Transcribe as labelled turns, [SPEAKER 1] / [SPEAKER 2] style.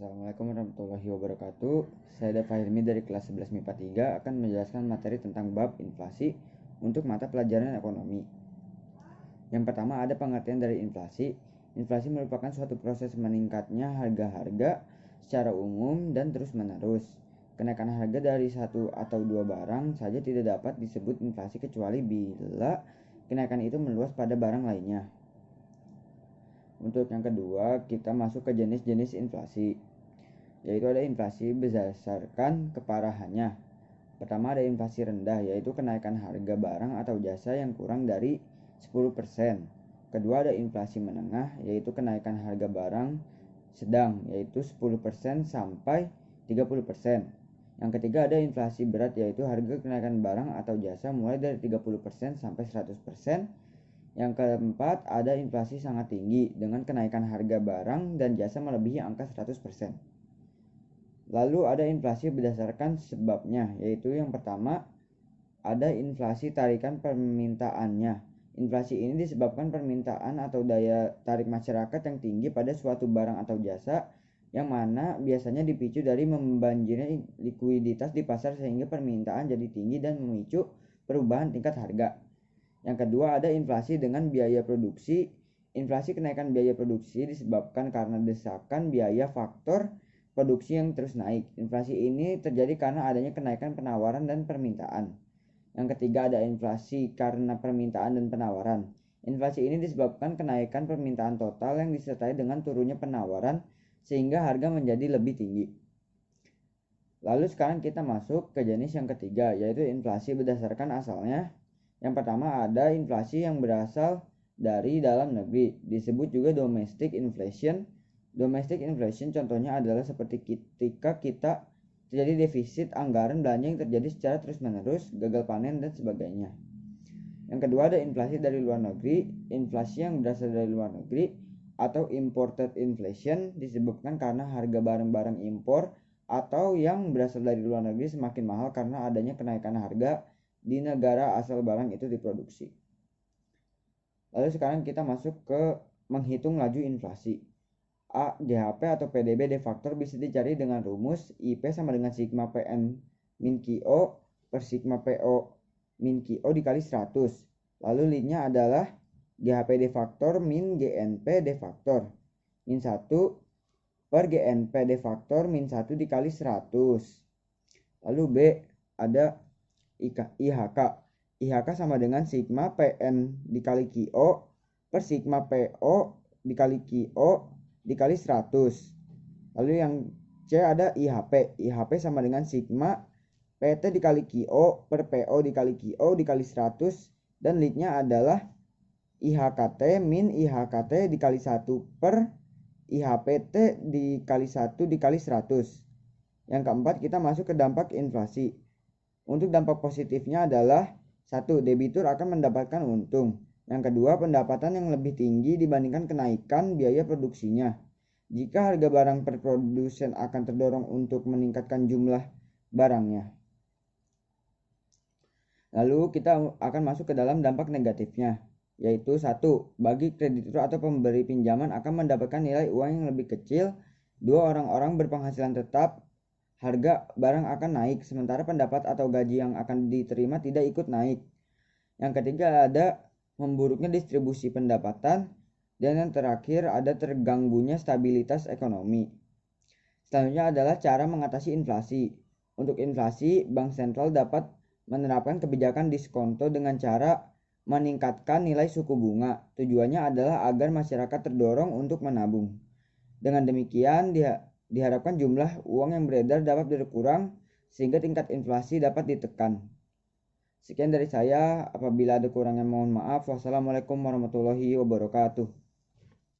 [SPEAKER 1] Assalamualaikum warahmatullahi wabarakatuh. Saya Dava Hilmi dari kelas 11 MIPA 3 akan menjelaskan materi tentang bab inflasi untuk mata pelajaran ekonomi. Yang pertama ada pengertian dari inflasi. Inflasi merupakan suatu proses meningkatnya harga-harga secara umum dan terus-menerus. Kenaikan harga dari satu atau dua barang saja tidak dapat disebut inflasi kecuali bila kenaikan itu meluas pada barang lainnya. Untuk yang kedua, kita masuk ke jenis-jenis inflasi, yaitu ada inflasi berdasarkan keparahannya. Pertama ada inflasi rendah, yaitu kenaikan harga barang atau jasa yang kurang dari 10%. Kedua ada inflasi menengah, yaitu kenaikan harga barang sedang, yaitu 10% sampai 30%. Yang ketiga ada inflasi berat, yaitu harga kenaikan barang atau jasa mulai dari 30% sampai 100%. Yang keempat ada inflasi sangat tinggi dengan kenaikan harga barang dan jasa melebihi angka 100%. Lalu ada inflasi berdasarkan sebabnya, yaitu yang pertama ada inflasi tarikan permintaannya. Inflasi ini disebabkan permintaan atau daya tarik masyarakat yang tinggi pada suatu barang atau jasa, yang mana biasanya dipicu dari membanjirnya likuiditas di pasar sehingga permintaan jadi tinggi dan memicu perubahan tingkat harga. Yang kedua ada inflasi dengan biaya produksi. Inflasi kenaikan biaya produksi disebabkan karena desakan biaya faktor produksi yang terus naik. Inflasi ini terjadi karena adanya kenaikan penawaran dan permintaan. Yang ketiga ada inflasi karena permintaan dan penawaran. Inflasi ini disebabkan kenaikan permintaan total yang disertai dengan turunnya penawaran sehingga harga menjadi lebih tinggi. Lalu sekarang kita masuk ke jenis yang ketiga, yaitu inflasi berdasarkan asalnya. Yang pertama ada inflasi yang berasal dari dalam negeri, disebut juga domestic inflation. Domestic inflation contohnya adalah seperti ketika kita terjadi defisit anggaran belanja yang terjadi secara terus-menerus, gagal panen dan sebagainya. Yang kedua ada inflasi dari luar negeri. Inflasi yang berasal dari luar negeri atau imported inflation disebabkan karena harga barang-barang impor atau yang berasal dari luar negeri semakin mahal karena adanya kenaikan harga di negara asal barang itu diproduksi. Lalu sekarang kita masuk ke menghitung laju inflasi. A. GHP atau PDB de factor bisa dicari dengan rumus IP sama dengan sigma PN min QO per sigma PO min QO dikali 100. Lalu linknya adalah GHP de factor min GNP de factor min 1 per GNP de factor min 1 dikali 100. Lalu B ada IHK. IHK sama dengan sigma PN dikali QO per sigma PO dikali QO dikali 100. Lalu yang C ada IHP. IHP sama dengan sigma PT dikali QO per PO dikali QO dikali 100. Dan linknya adalah IHKT min IHKT dikali 1 per IHPT dikali 1 dikali 100. Yang keempat kita masuk ke dampak inflasi. Untuk dampak positifnya adalah 1. Debitur akan mendapatkan untung. Yang kedua, pendapatan yang lebih tinggi dibandingkan kenaikan biaya produksinya. Jika harga barang per produsen akan terdorong untuk meningkatkan jumlah barangnya. Lalu kita akan masuk ke dalam dampak negatifnya, yaitu 1. Bagi kreditur atau pemberi pinjaman akan mendapatkan nilai uang yang lebih kecil. 2. Orang-orang berpenghasilan tetap, harga barang akan naik, sementara pendapat atau gaji yang akan diterima tidak ikut naik. Yang ketiga ada memburuknya distribusi pendapatan. Dan yang terakhir ada terganggunya stabilitas ekonomi. Selanjutnya adalah cara mengatasi inflasi. Untuk inflasi, Bank Sentral dapat menerapkan kebijakan diskonto dengan cara meningkatkan nilai suku bunga. Tujuannya adalah agar masyarakat terdorong untuk menabung. Dengan demikian diharapkan jumlah uang yang beredar dapat berkurang sehingga tingkat inflasi dapat ditekan. Sekian dari saya, apabila ada kurangnya mohon maaf. Wassalamualaikum warahmatullahi wabarakatuh.